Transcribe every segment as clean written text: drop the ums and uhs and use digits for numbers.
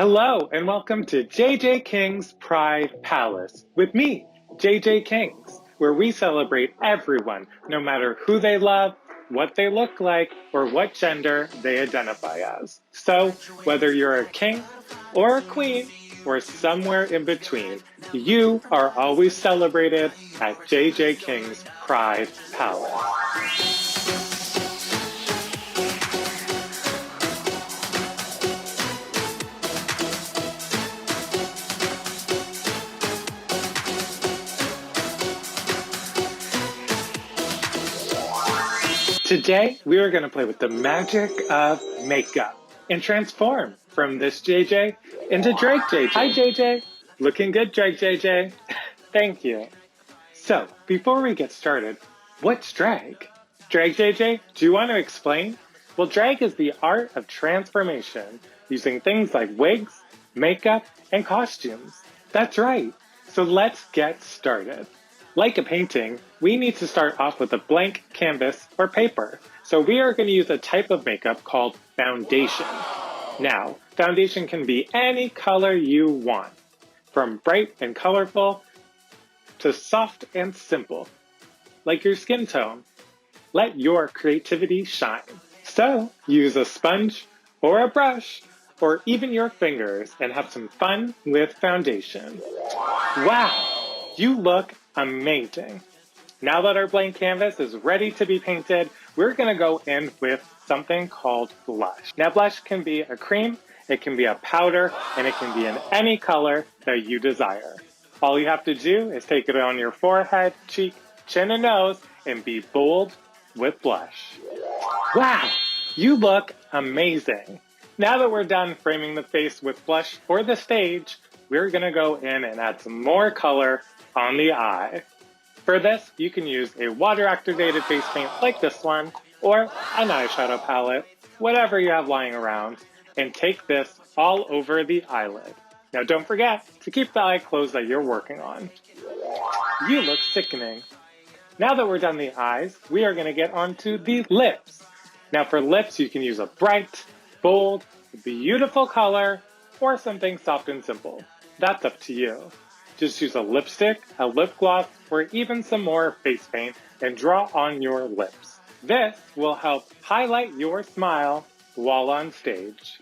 Hello and welcome to JJ King's Pride Palace with me, JJ Kings, where we celebrate everyone, no matter who they love, what they look like, or what gender they identify as. So, whether you're a king or a queen, or somewhere in between, you are always celebrated at JJ King's Pride Palace. Today, we are going to play with the magic of makeup and transform from this JJ into Drake JJ. Hi, JJ. Looking good, Drake JJ. Thank you. So, before we get started, what's drag? Drag JJ, do you want to explain? Well, drag is the art of transformation using things like wigs, makeup, and costumes. That's right. So let's get started. Like a painting, we need to start off with a blank canvas or paper. So we are going to use a type of makeup called foundation. Now, foundation can be any color you want, from bright and colorful to soft and simple, like your skin tone. Let your creativity shine. So use a sponge or a brush or even your fingers and have some fun with foundation. Wow, you look amazing. Now that our blank canvas is ready to be painted, we're gonna go in with something called blush. Now blush can be a cream, it can be a powder, and it can be in any color that you desire. All you have to do is take it on your forehead, cheek, chin, and nose, and be bold with blush. Wow, you look amazing. Now that we're done framing the face with blush for the stage, we're gonna go in and add some more color on the eye. For this, you can use a water-activated face paint like this one, or an eyeshadow palette, whatever you have lying around, and take this all over the eyelid. Now don't forget to keep the eye closed that you're working on. You look sickening. Now that we're done the eyes, we are gonna get onto the lips. Now for lips, you can use a bright, bold, beautiful color, or something soft and simple. That's up to you. Just use a lipstick, a lip gloss, or even some more face paint and draw on your lips. This will help highlight your smile while on stage.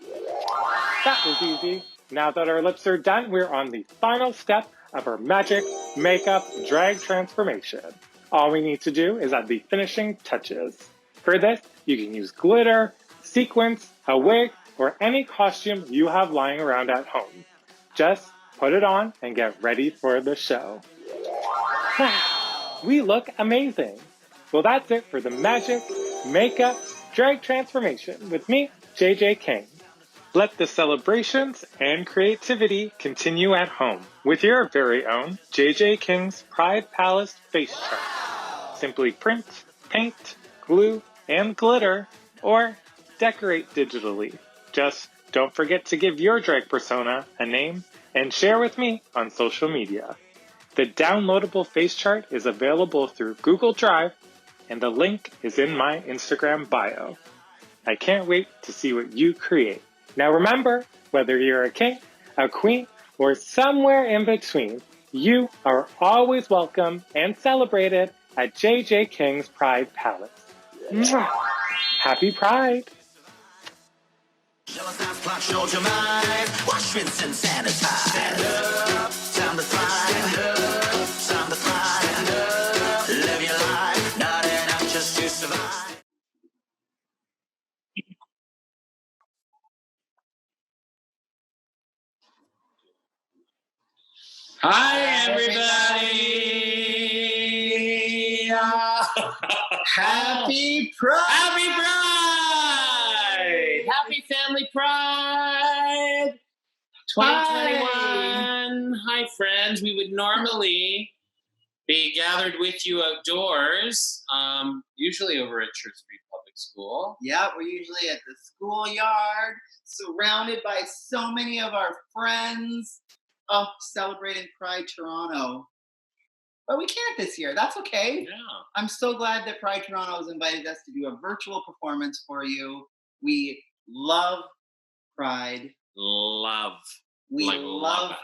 That was easy. Now that our lips are done, we're on the final step of our magic makeup drag transformation. All we need to do is add the finishing touches. For this, you can use glitter, sequins, a wig, or any costume you have lying around at home. Just put it on and get ready for the show. We look amazing. Well, that's it for the magic makeup drag transformation with me, JJ King. Let the celebrations and creativity continue at home with your very own JJ King's Pride Palace face chart. Simply print, paint, glue, and glitter, or decorate digitally. Just don't forget to give your drag persona a name and share with me on social media. The downloadable face chart is available through Google Drive, and the link is in my Instagram bio. I can't wait to see what you create. Now remember, whether you're a king, a queen, or somewhere in between, you are always welcome and celebrated at JJ King's Pride Palace. Mwah! Happy Pride! Wash, rinse, and sanitize. Stand up, time to thrive. Stand up, time to thrive. Live your life, not enough just to survive. Hi, everybody! Happy Pride! Happy Pride! Happy Family Pride 2021! Hi, friends. We would normally be gathered with you outdoors, usually over at Church Street Public School. Yeah, we're usually at the schoolyard, surrounded by so many of our friends. Oh, celebrating Pride Toronto. But we can't this year. That's okay. Yeah. I'm so glad that Pride Toronto has invited us to do a virtual performance for you. We love Pride. love. We Like, love it.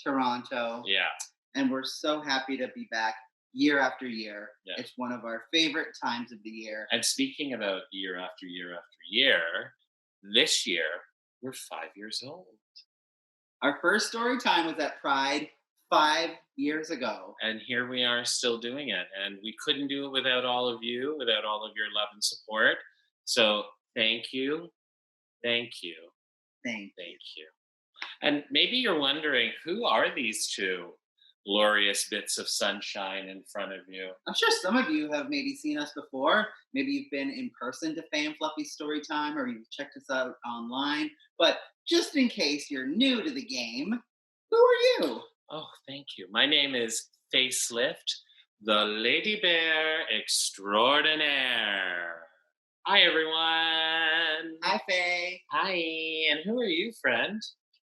Toronto. Yeah. And we're so happy to be back year after year. Yeah. It's one of our favorite times of the year. And speaking about year after year after year, this year we're 5 years old. Our first story time was at Pride 5 years ago. And here we are still doing it. And we couldn't do it without all of you, without all of your love and support. So thank you. Thank you. Thank you. And maybe you're wondering, who are these two glorious bits of sunshine in front of you? I'm sure some of you have maybe seen us before. Maybe you've been in person to Fan Fluffy Storytime, or you've checked us out online. But just in case you're new to the game, who are you? Oh, thank you. My name is Facelift, the Lady Bear Extraordinaire. Hi, everyone. Hi, Faye. Hi. And who are you, friend?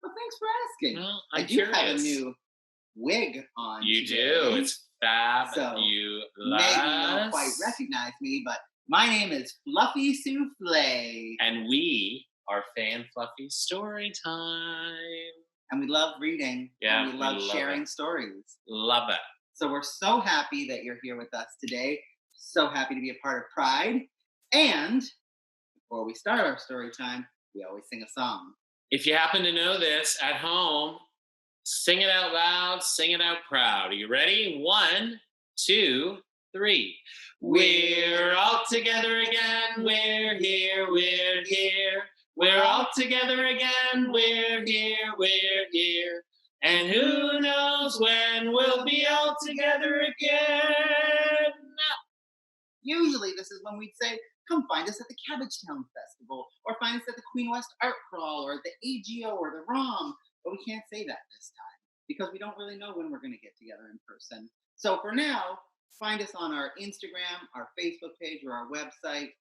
Well, thanks for asking. Well, I do have a new wig on. You today. do. It's fabulous. So maybe you don't quite recognize me, but my name is Fluffy Souffle. And we are Fan Fluffy Storytime. And we love reading. Yeah, and we love sharing stories. Love it. So we're so happy that you're here with us today. So happy to be a part of Pride. And before we start our story time, we always sing a song. If you happen to know this at home, sing it out loud, sing it out proud. Are you ready? 1, 2, 3. We're all together again. We're here. We're here. We're all together again. We're here. We're here. And who knows when we'll be all together again? Usually this is when we'd say, come find us at the Cabbagetown Festival, or find us at the Queen West Art Crawl, or the AGO, or the ROM. But we can't say that this time because we don't really know when we're going to get together in person. So for now, find us on our Instagram, our Facebook page, or our website,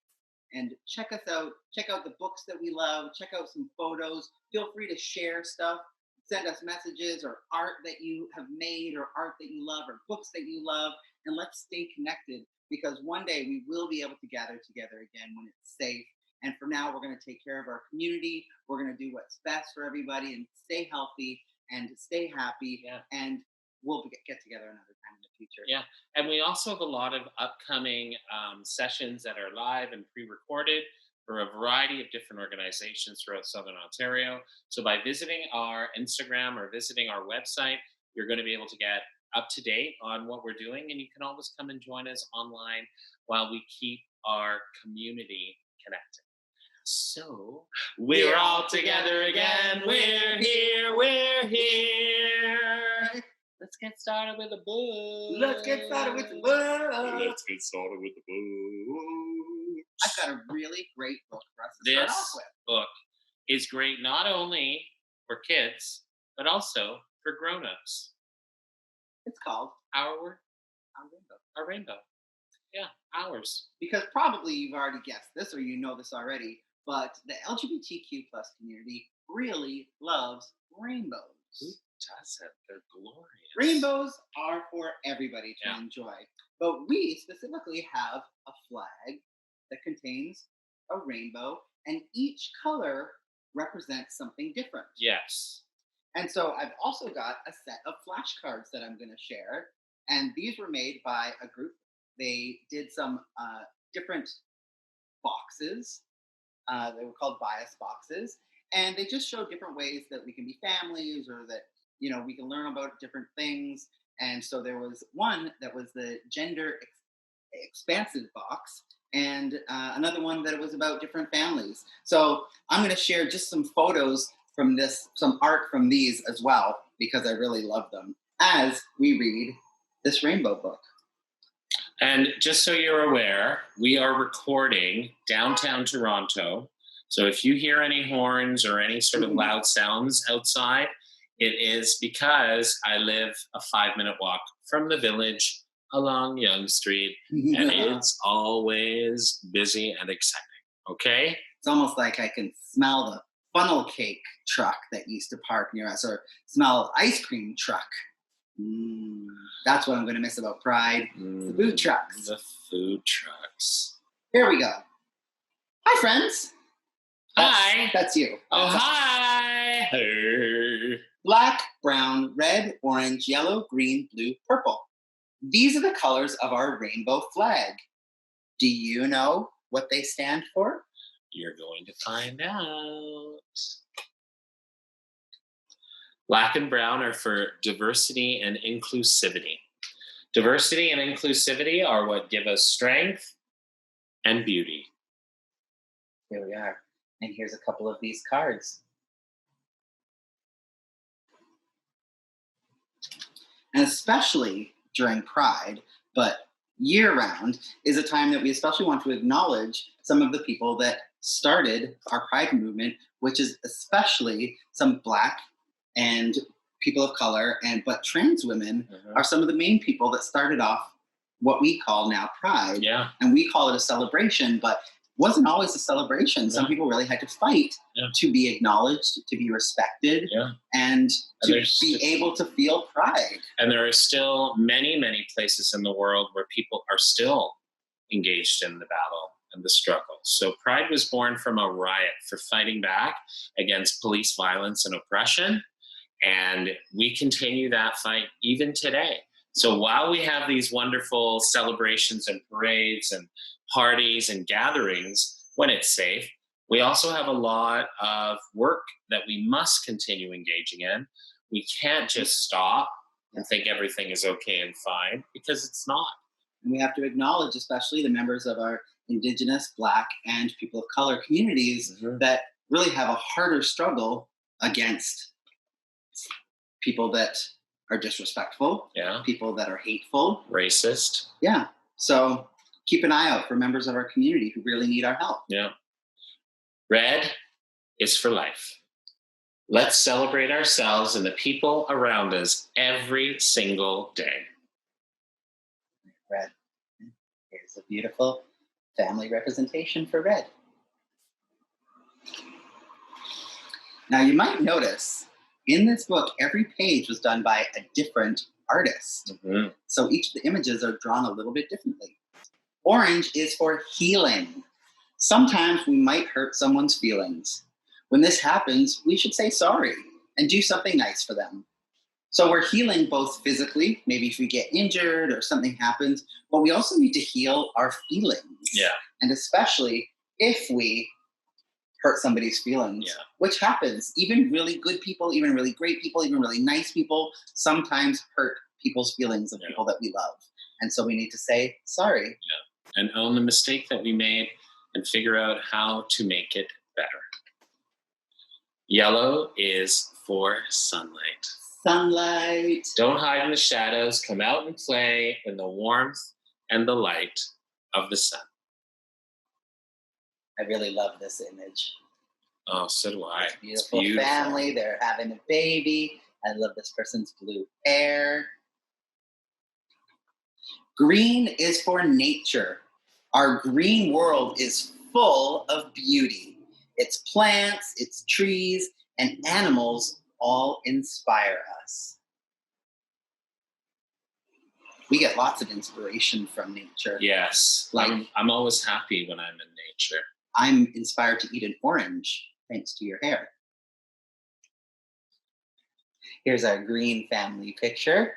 and check us out. Check out the books that we love. Check out some photos. Feel free to share stuff. Send us messages or art that you have made, or art that you love, or books that you love, and let's stay connected, because one day we will be able to gather together again when it's safe. And for now, we're going to take care of our community. We're going to do what's best for everybody and stay healthy and stay happy. Yeah. And we'll get together another time in the future. Yeah. And we also have a lot of upcoming sessions that are live and pre-recorded for a variety of different organizations throughout Southern Ontario. So by visiting our Instagram or visiting our website, you're going to be able to get up to date on what we're doing, and you can always come and join us online while we keep our community connected. So we're all together again. We're here. We're here. Let's get started with the book. Let's get started with the book. Let's get started with the book. I've got a really great book for us to start off with. This book is great not only for kids, but also for grown-ups. It's called Our Rainbow. Our Rainbow. Yeah, ours. Because probably you've already guessed this, or you know this already, but the LGBTQ plus community really loves rainbows. Who doesn't? They're glorious. Rainbows are for everybody to Yeah. enjoy. But we specifically have a flag that contains a rainbow, and each color represents something different. Yes. And so I've also got a set of flashcards that I'm going to share. And these were made by a group. They did some different boxes. They were called bias boxes. And they just show different ways that we can be families, or that, you know, we can learn about different things. And so there was one that was the gender expansive box, and another one that was about different families. So I'm going to share just some photos from this, some art from these as well, because I really love them, as we read this rainbow book. And just so you're aware, we are recording downtown Toronto. So if you hear any horns or any sort of loud sounds outside, it is because I live a 5-minute walk from the village along Yonge Street, and it's always busy and exciting. Okay? It's almost like I can smell the funnel cake truck that used to park near us, or smell ice cream truck. That's what I'm going to miss about Pride. The food trucks. The food trucks. Here we go. Hi, friends. Hi. That's you. Oh, hi. Black, brown, red, orange, yellow, green, blue, purple. These are the colors of our rainbow flag. Do you know what they stand for? You're going to find out. Black and brown are for diversity and inclusivity. Diversity and inclusivity are what give us strength and beauty. Here we are. And here's a couple of these cards. And especially during Pride, but year-round, is a time that we especially want to acknowledge some of the people that started our Pride movement, which is especially some Black and people of color, but trans women are some of the main people that started off what we call now Pride. Yeah. And we call it a celebration, but wasn't always a celebration. Some people really had to fight to be acknowledged, to be respected, and to be able to feel pride. And there are still many, many places in the world where people are still engaged in the battle and the struggle. So Pride was born from a riot for fighting back against police violence and oppression. And we continue that fight even today. So while we have these wonderful celebrations and parades and parties and gatherings when it's safe, we also have a lot of work that we must continue engaging in. We can't just stop and think everything is okay and fine, because it's not. And we have to acknowledge, especially the members of our Indigenous, Black, and people of color communities that really have a harder struggle against people that are disrespectful, people that are hateful, racist. Yeah. So keep an eye out for members of our community who really need our help. Yeah. Red is for life. Let's celebrate ourselves and the people around us every single day. Red. Here's a beautiful family representation for red. Now you might notice in this book, every page was done by a different artist. So each of the images are drawn a little bit differently. Orange is for healing. Sometimes we might hurt someone's feelings. When this happens, we should say sorry and do something nice for them. So we're healing both physically, maybe if we get injured or something happens, but we also need to heal our feelings. Yeah. And especially if we hurt somebody's feelings, which happens. Even really good people, even really great people, even really nice people sometimes hurt people's feelings of people that we love. And so we need to say sorry. Yeah. And own the mistake that we made and figure out how to make it better. Yellow is for sunlight. Sunlight. Don't hide in the shadows. Come out and play in the warmth and the light of the sun. I really love this image. Oh, so do I. Beautiful family. They're having a baby. I love this person's blue hair. Green is for nature. Our green world is full of beauty. Its plants, its trees, and animals all inspire us. We get lots of inspiration from nature. Yes. I'm always happy when I'm in nature. I'm inspired to eat an orange thanks to your hair. Here's our green family picture.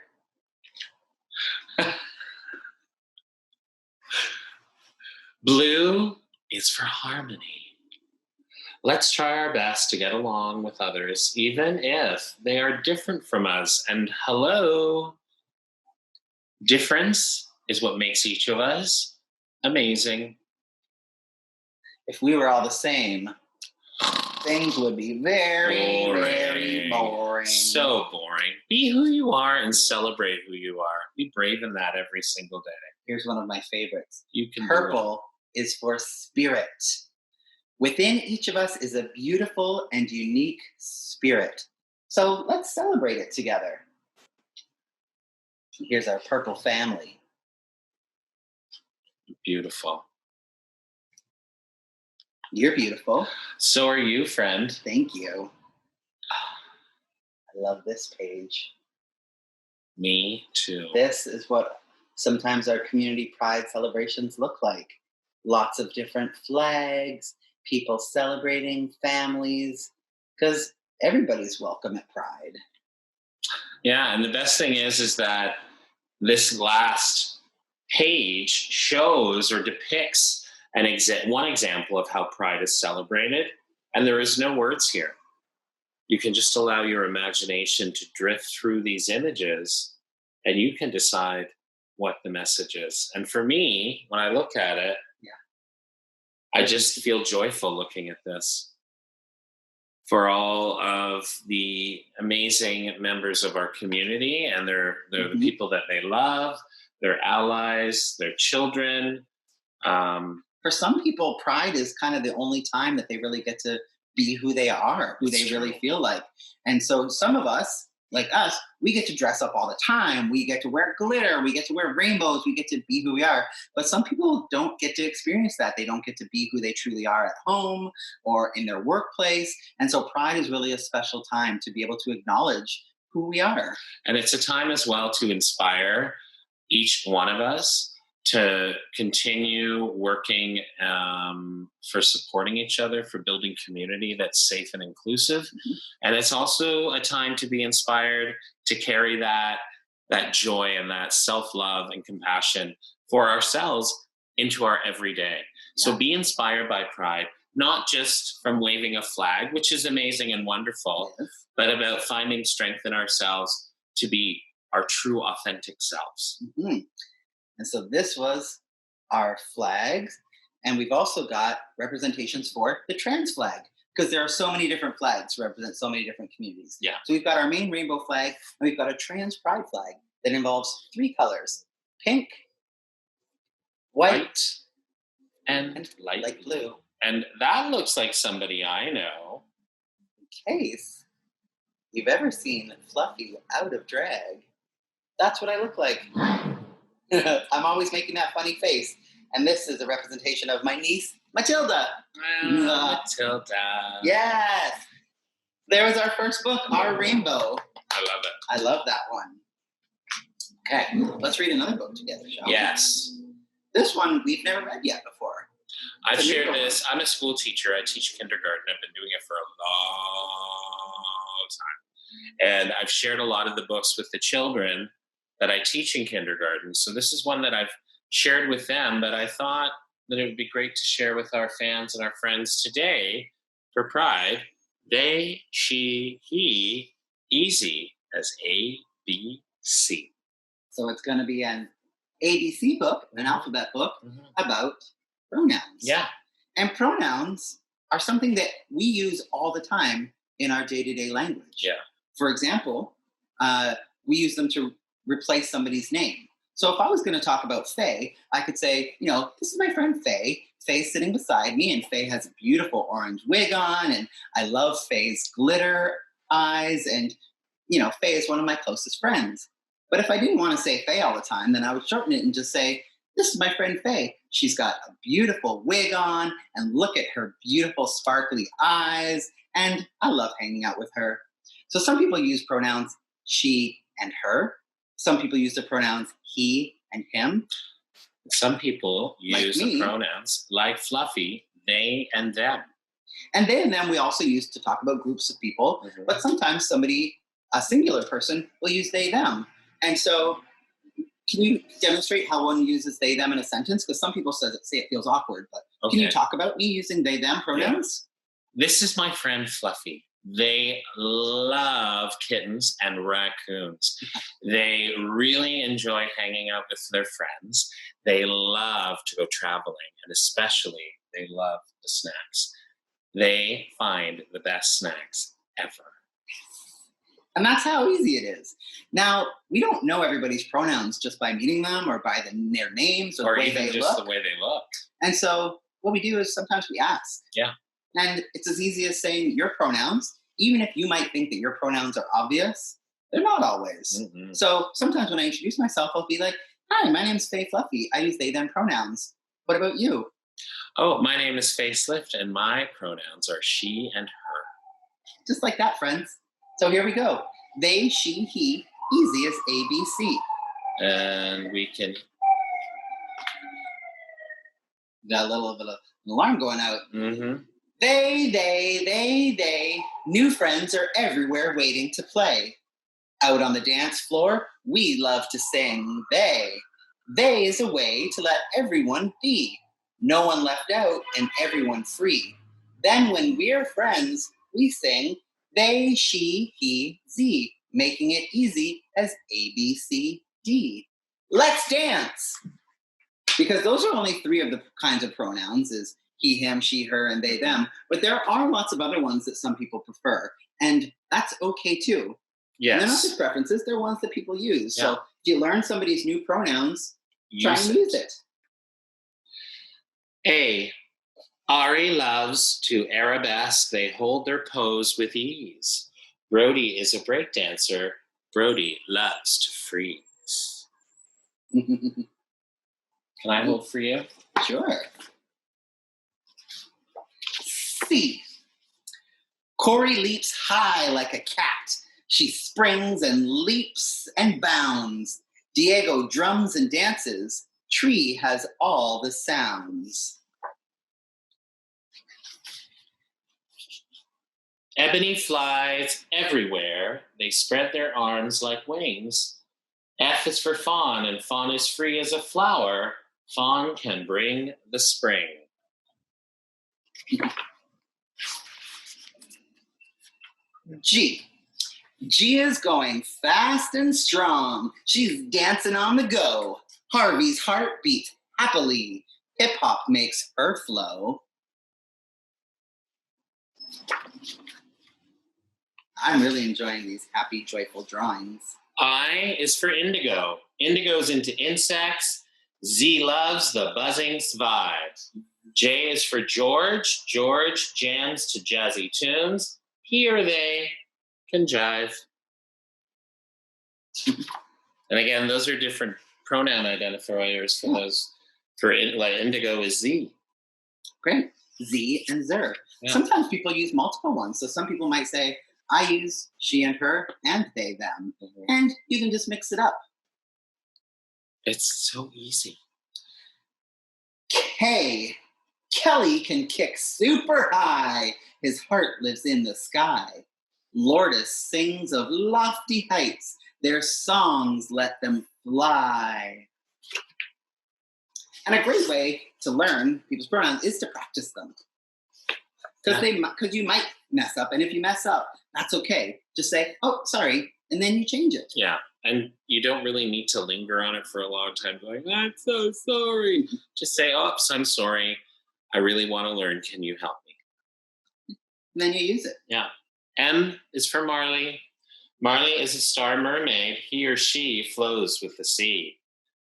Blue is for harmony. Let's try our best to get along with others, even if they are different from us. And hello, difference is what makes each of us amazing. If we were all the same, things would be very, very boring. So boring. Be who you are and celebrate who you are. Be brave in that every single day. Here's one of my favorites. You can Purple is for spirit. Within each of us is a beautiful and unique spirit. So let's celebrate it together. Here's our purple family. Beautiful. You're beautiful. So are you, friend. Thank you. I love this page. Me too. This is what sometimes our community pride celebrations look like. Lots of different flags, people celebrating, families, because everybody's welcome at Pride. Yeah, and the best thing is that this last page shows or depicts one example of how Pride is celebrated, and there is no words here. You can just allow your imagination to drift through these images, and you can decide what the message is. And for me, when I look at it, I just feel joyful looking at this. For all of the amazing members of our community, and they're the people that they love, their allies, their children. For some people, Pride is kind of the only time that they really get to be who they are, who they really feel like. And so some of us, like us, we get to dress up all the time. We get to wear glitter. We get to wear rainbows. We get to be who we are. But some people don't get to experience that. They don't get to be who they truly are at home or in their workplace. And so Pride is really a special time to be able to acknowledge who we are. And it's a time as well to inspire each one of us to continue working for supporting each other, for building community that's safe and inclusive. And it's also a time to be inspired to carry that joy and that self-love and compassion for ourselves into our everyday. So be inspired by Pride, not just from waving a flag, which is amazing and wonderful, but about finding strength in ourselves to be our true, authentic selves. And so this was our flags. And we've also got representations for the trans flag, because there are so many different flags to represent so many different communities. Yeah. So we've got our main rainbow flag, and we've got a trans pride flag that involves 3 colors: pink, white, and light blue. And that looks like somebody I know. In case you've ever seen Fluffy out of drag, that's what I look like. I'm always making that funny face. And this is a representation of my niece, Matilda. Matilda. Yes. There was our first book, Our Rainbow. I love it. I love that one. Okay, let's read another book together, shall we? Yes. This one we've never read yet before. I've shared this. I'm a school teacher. I teach kindergarten. I've been doing it for a long time. And I've shared a lot of the books with the children that I teach in kindergarten. So this is one that I've shared with them, but I thought that it would be great to share with our fans and our friends today for Pride. They, she, he, easy as A, B, C. So it's going to be an ABC book, an alphabet book about pronouns. Yeah. And pronouns are something that we use all the time in our day-to-day language. Yeah. For example, we use them to replace somebody's name. So if I was going to talk about Faye, I could say, this is my friend Faye. Faye's sitting beside me, and Faye has a beautiful orange wig on, and I love Faye's glitter eyes, and, Faye is one of my closest friends. But if I didn't want to say Faye all the time, then I would shorten it and just say, this is my friend Faye. She's got a beautiful wig on, and look at her beautiful sparkly eyes, and I love hanging out with her. So some people use pronouns she and her. Some people use the pronouns he and him. Some people use like the pronouns like Fluffy, they and them. And they and them we also use to talk about groups of people, but sometimes a singular person, will use they, them. And so can you demonstrate how one uses they, them in a sentence? Because some people say it feels awkward, but Can you talk about me using they, them pronouns? Yeah. This is my friend Fluffy. They love kittens and raccoons. They really enjoy hanging out with their friends. They love to go traveling, and especially they love the snacks. They find the best snacks ever. And that's how easy it is. Now, we don't know everybody's pronouns just by meeting them or by their names or the way even they just look. the way they look. And so what we do is sometimes we ask. Yeah. And it's as easy as saying your pronouns, even if you might think that your pronouns are obvious, they're not always. So sometimes when I introduce myself, I'll be like, hi, my name's Faye Fluffy. I use they, them pronouns. What about you? Oh, my name is Faye Slift, and my pronouns are she and her. Just like that, friends. So here we go. They, she, he, easy as ABC. And we can... Got a little bit of an alarm going out. They. New friends are everywhere waiting to play. Out on the dance floor, we love to sing. They is a way to let everyone be. No one left out and everyone free. Then when we're friends, we sing they, she, he, z, making it easy as A, B, C, D. Let's dance! Because those are only 3 of the kinds of pronouns is he, him, she, her, and they, them. But there are lots of other ones that some people prefer. And that's okay too. Yes. And they're not just preferences, they're ones that people use. Yeah. So if you learn somebody's new pronouns, try and use it. A. Ari loves to arabesque. They hold their pose with ease. Brody is a breakdancer. Brody loves to freeze. Can I hold for you? Sure. C. Corey leaps high like a cat. She springs and leaps and bounds. Diego drums and dances. Tree has all the sounds. Ebony flies everywhere. They spread their arms like wings. F is for fawn, and fawn is free as a flower. Fawn can bring the spring. G. G is going fast and strong. She's dancing on the go. Harvey's heart beats happily. Hip-hop makes her flow. I'm really enjoying these happy, joyful drawings. I is for indigo. Indigo's into insects. Z loves the buzzing vibes. J is for George. George jams to jazzy tunes. He or they can jive. And again, those are different pronoun identifiers for those. For like indigo is Z. Great. Z and Zer. Yeah. Sometimes people use multiple ones. So some people might say, I use she and her and they, them. Mm-hmm. And you can just mix it up. It's so easy. K. Kelly can kick super high. His heart lives in the sky. Lourdes sings of lofty heights. Their songs let them fly. And a great way to learn people's pronouns is to practice them. Because you might mess up. And if you mess up, that's okay. Just say, oh, sorry. And then you change it. Yeah. And you don't really need to linger on it for a long time. Going, I'm so sorry. Just say, oops, I'm sorry. I really want to learn. Can you help me? And then you use it. Yeah. M is for Marley. Marley is a star mermaid. He or she flows with the sea.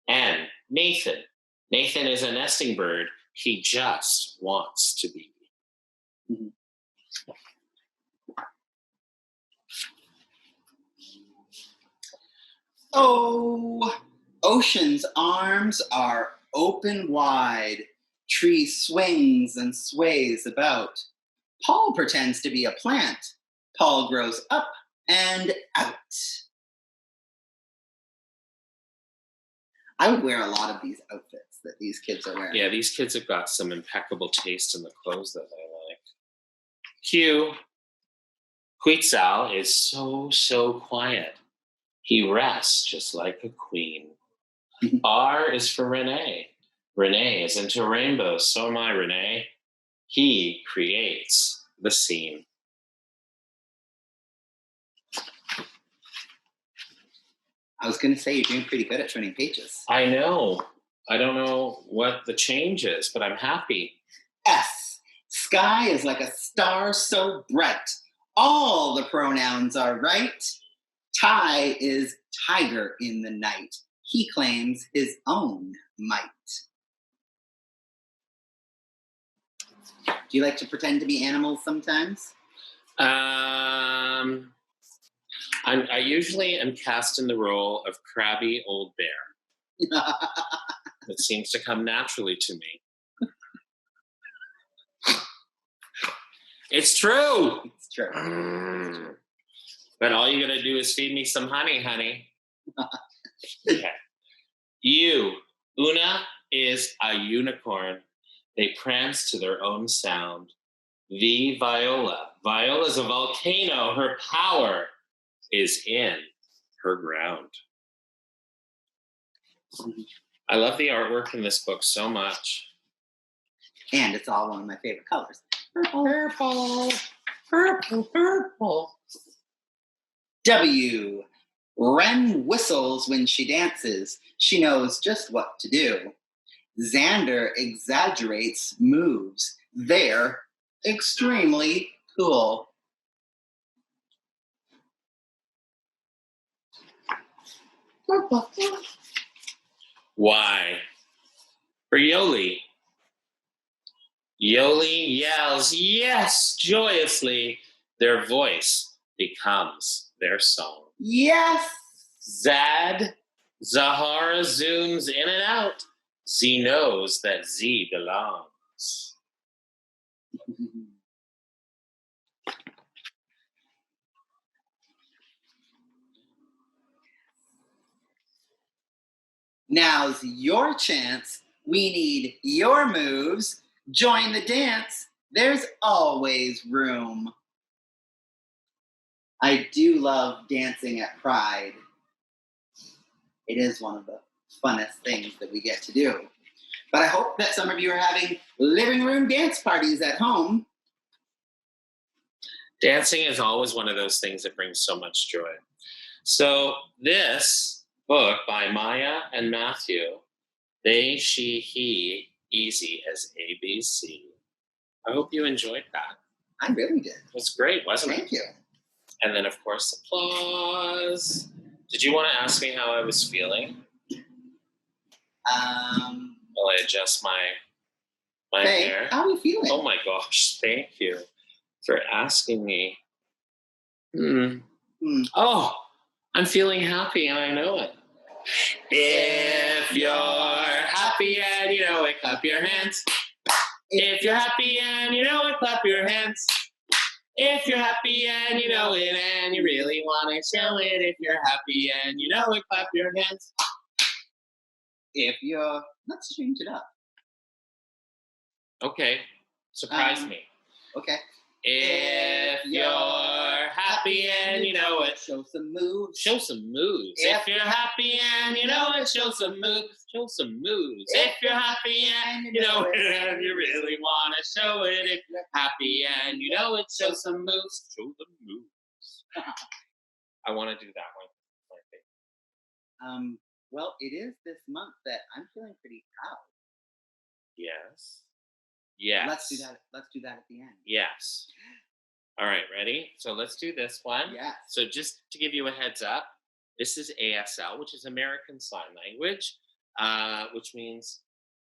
N, Nathan. Nathan is a nesting bird. He just wants to be. Mm-hmm. Oh, ocean's arms are open wide. Tree swings and sways about. Paul pretends to be a plant. Paul grows up and out. I would wear a lot of these outfits that these kids are wearing. Yeah, these kids have got some impeccable taste in the clothes that they like. Q. Quetzal is so quiet. He rests just like a queen. R is for Renee. Renee is into rainbows. So am I, Renee. He creates the scene. I was going to say you're doing pretty good at turning pages. I know. I don't know what the change is, but I'm happy. S. Sky is like a star so bright. All the pronouns are right. Ty is tiger in the night. He claims his own might. Do you like to pretend to be animals sometimes? I usually am cast in the role of crabby old bear. It seems to come naturally to me. It's true. It's true. But all you gotta do is feed me some honey. Okay. Una is a unicorn. They prance to their own sound. The Viola. Viola's a volcano. Her power is in her ground. I love the artwork in this book so much. And it's all one of my favorite colors. Purple. Purple. Purple. Purple. W. Wren whistles when she dances. She knows just what to do. Xander exaggerates moves. They're extremely cool. Y. For Yoli. Yoli yells, yes, joyously. Their voice becomes their song. Yes! Zad. Zahara zooms in and out. Z knows that Z belongs. Now's your chance. We need your moves. Join the dance. There's always room. I do love dancing at Pride. It is one of the funnest things that we get to do. But I hope that some of you are having living room dance parties at home. Dancing is always one of those things that brings so much joy. So this book by Maya and Matthew, They, She, He, Easy as ABC. I hope you enjoyed that. I really did. It was great, wasn't it? Thank you. And then, of course, applause. Did you want to ask me how I was feeling? While I adjust my Hey, hair. how are you feeling? Oh my gosh, thank you for asking me. Oh, I'm feeling happy and I know it. If you're happy and you know it, clap your hands. If you're happy and you know it, clap your hands. If you're happy and you know it and you really want to show it. If you're happy and you know it, clap your hands. Let's change it up. Okay, surprise me. Okay. If you're happy and you know it, show some moves. Show some moves. If you're happy and you know it, show some moves. Show some moves. If you're happy and you know it and you really want to show it. If you're happy and you know it, show some moves. Show the moves. I want to do that one. Well, it is this month that I'm feeling pretty proud. Yes. Yes. Let's do that. Let's do that at the end. Yes. All right, ready? So let's do this one. Yes. So just to give you a heads up, this is ASL, which is American Sign Language, which means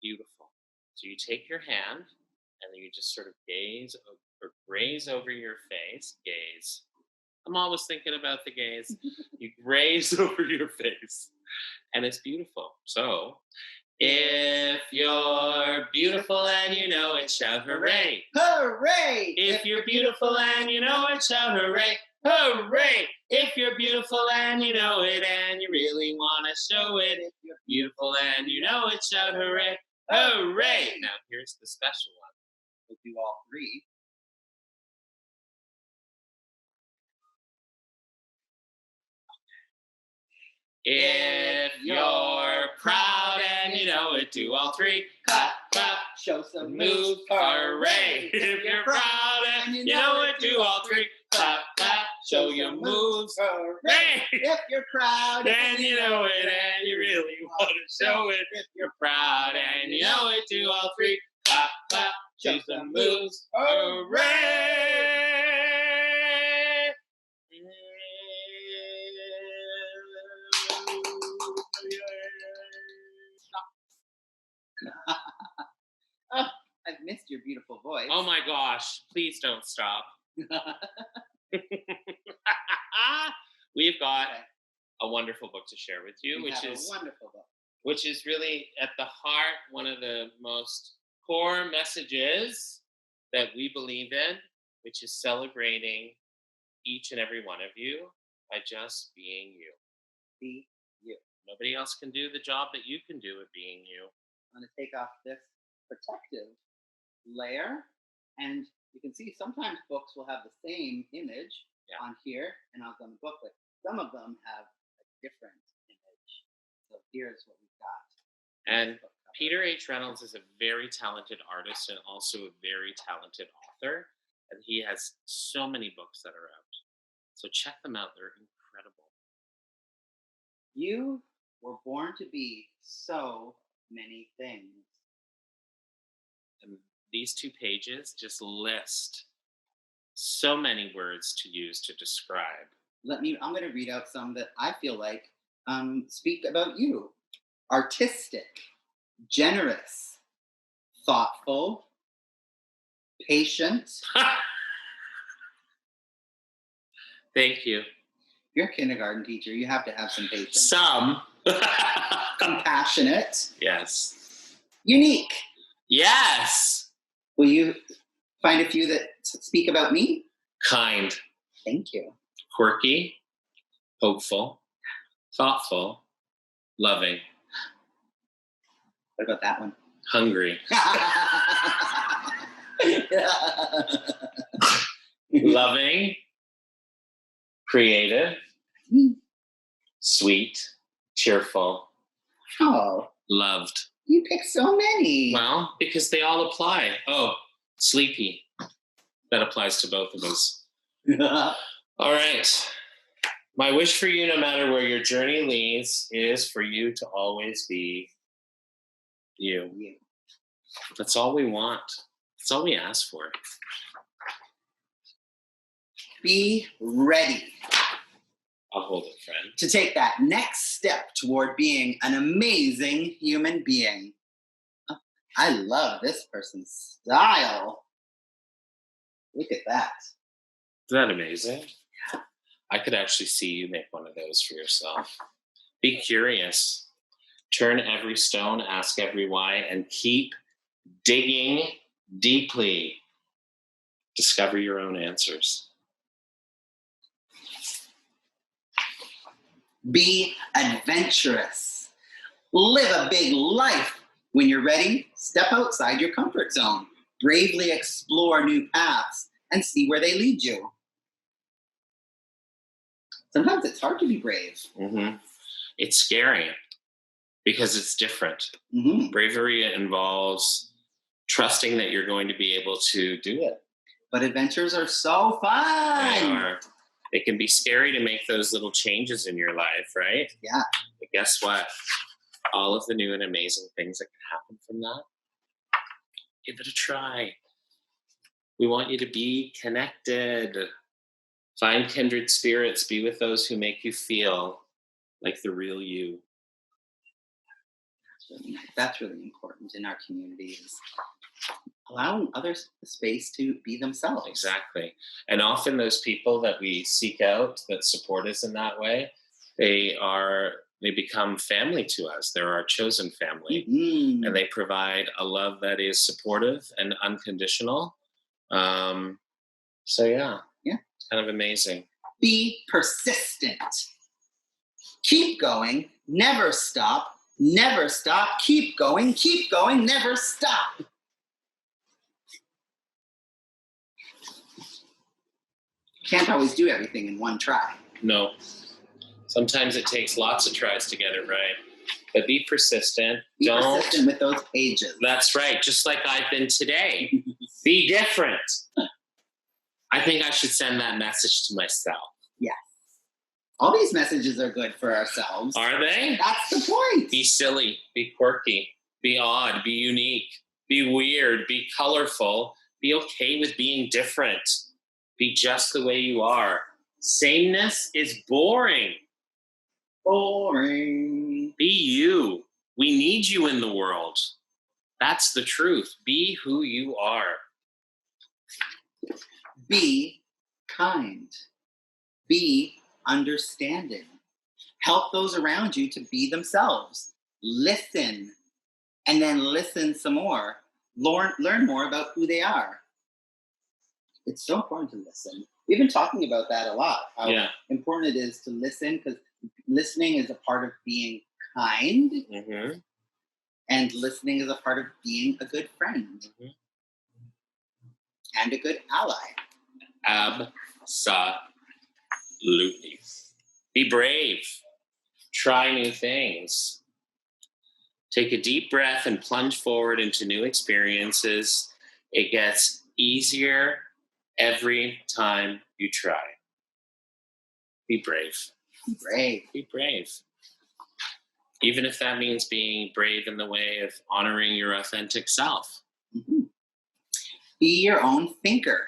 beautiful. So you take your hand and then you just sort of gaze or graze over your face. Gaze. I'm always thinking about the gaze. You graze over your face. And it's beautiful. So if you're beautiful and you know it, shout hooray. Hooray! If you're beautiful and you know it, shout hooray. Hooray! If you're beautiful and you know it and you really want to show it. If you're beautiful and you know it, shout hooray. Hooray! Now here's the special one. We'll do all three. If you're proud and you know it, do all three. Clap, clap, show some move, hooray. If you're proud and you know it, do all three. Clap, clap, show your moves, hooray. If you're proud and you know it and you really want to show it. If you're proud and you know it, do all three. Clap, clap, show some moves, hooray. Oh, I've missed your beautiful voice. Oh my gosh, please don't stop. We've got a wonderful book to share with you, a wonderful book. Which is really at the heart one of the most core messages that we believe in, which is celebrating each and every one of you by just being you. Be you. Nobody else can do the job that you can do at being you. I'm going to take off this protective layer and you can see sometimes books will have the same image on here and on the booklet. Some of them have a different image. So here's what we've got. And Peter H. Reynolds is a very talented artist and also a very talented author. And he has so many books that are out. So check them out. They're incredible. You were born to be so many things. And these 2 pages just list so many words to use to describe. I'm going to read out some that I feel like speak about you. Artistic, generous, thoughtful, patient. Thank you. You're a kindergarten teacher. You have to have some patience. Some. Compassionate. Yes. Unique. Yes. Will you find a few that speak about me? Kind. Thank you. Quirky. Hopeful. Thoughtful. Loving. What about that one? Hungry. Loving. Creative. Sweet. Cheerful. Oh, Loved. you picked so many. Well, because they all apply. Oh, sleepy. That applies to both of us. All right. My wish for you, no matter where your journey leads, is for you to always be you. That's all we want. That's all we ask for. Be ready I'll hold it, friend. to take that next step toward being an amazing human being. I love this person's style. Look at that. Isn't that amazing? I could actually see you make one of those for yourself. Be curious. Turn every stone, ask every why, and keep digging deeply. Discover your own answers. Be adventurous. Live a big life. When you're ready, step outside your comfort zone. Bravely explore new paths and see where they lead you. Sometimes it's hard to be brave. Mm-hmm. It's scary because it's different. Mm-hmm. Bravery involves trusting that you're going to be able to do it. But adventures are so fun. They are. They can be scary to make those little changes in your life, right? Yeah. But guess what? All of the new and amazing things that can happen from that, give it a try. We want you to be connected. Find kindred spirits. Be with those who make you feel like the real you. That's really important in our communities. Allowing others the space to be themselves. Exactly. And often those people that we seek out that support us in that way, they become family to us. They're our chosen family. Mm-hmm. And they provide a love that is supportive and unconditional. So yeah, it's kind of amazing. Be persistent. Keep going. Never stop. Never stop. Keep going. Keep going. Never stop. Can't always do everything in one try. No. Sometimes it takes lots of tries to get it right. But be persistent. Be persistent with those pages. That's right. Just like I've been today. Be different. I think I should send that message to myself. Yes. All these messages are good for ourselves. Are they? That's the point. Be silly. Be quirky. Be odd. Be unique. Be weird. Be colorful. Be okay with being different. Be just the way you are. Sameness is boring. Boring. Be you. We need you in the world. That's the truth. Be who you are. Be kind. Be understanding. Help those around you to be themselves. Listen. And then listen some more. Learn more about who they are. It's so important to listen. We've been talking about that a lot. How important it is to listen, because listening is a part of being kind. Mm-hmm. And listening is a part of being a good friend. Mm-hmm. and a good ally. Absolutely. Be brave. Try new things. Take a deep breath and plunge forward into new experiences. It gets easier every time you try. Be brave. Be brave. Be brave. Even if that means being brave in the way of honoring your authentic self. Mm-hmm. Be your own thinker.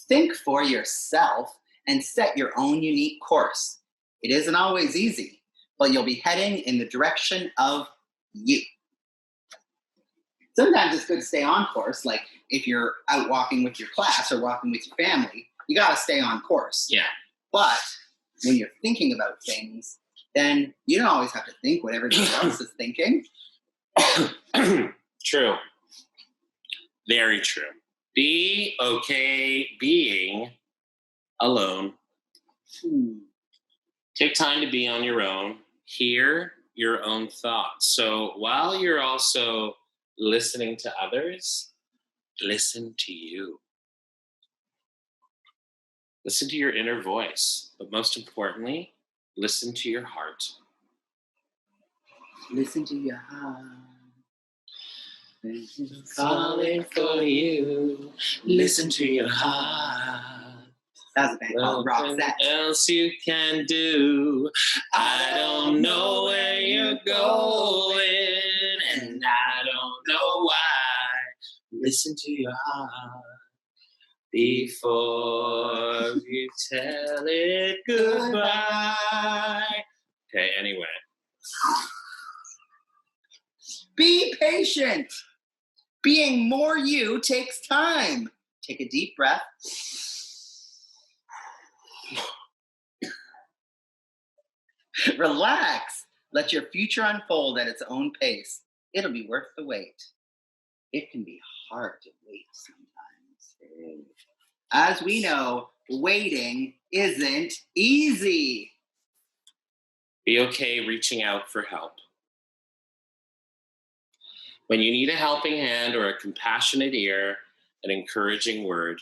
Think for yourself and set your own unique course. It isn't always easy, but you'll be heading in the direction of you. Sometimes it's good to stay on course, like if you're out walking with your class or walking with your family, you got to stay on course. Yeah. But when you're thinking about things, then you don't always have to think what everybody else is thinking. True. Very true. Be okay being alone. Take time to be on your own. Hear your own thoughts. So while you're also listening to others, listen to you. Listen to your inner voice. But most importantly, listen to your heart. Listen to your heart. Calling for you. Listen to your heart. That was a band called Roxette. What else you can do? I don't know where you're going, and I don't know why. Listen to your heart before you tell it goodbye. Okay, anyway. Be patient. Being more you takes time. Take a deep breath. Relax. Let your future unfold at its own pace. It'll be worth the wait. It can be hard to wait sometimes. As we know, waiting isn't easy. Be okay reaching out for help. When you need a helping hand or a compassionate ear, an encouraging word,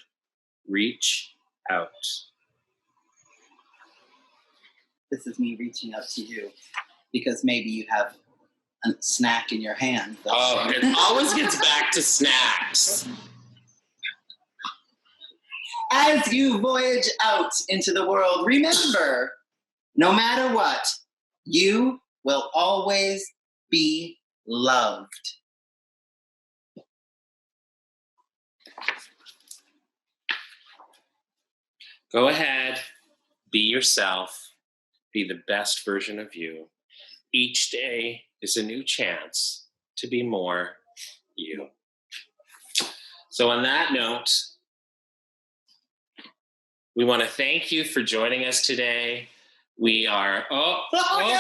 reach out. This is me reaching out to you because maybe you have a snack in your hand. Oh, it always gets back to snacks. As you voyage out into the world, remember, no matter what, you will always be loved. Go ahead, be yourself, be the best version of you. Each day is a new chance to be more you. So on that note, we want to thank you for joining us today. We are, no, look away.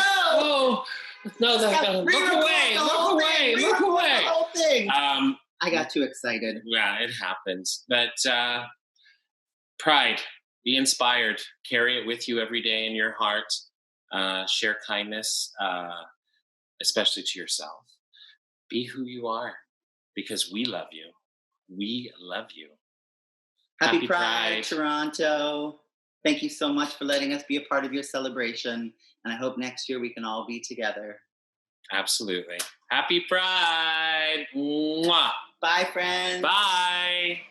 I got too excited. Yeah, it happens. But pride, be inspired, carry it with you every day in your heart. Share kindness, especially to yourself. Be who you are, because we love you. We love you. Happy Pride, Toronto. Thank you so much for letting us be a part of your celebration. And I hope next year we can all be together. Absolutely. Happy Pride. Mwah. Bye, friends. Bye.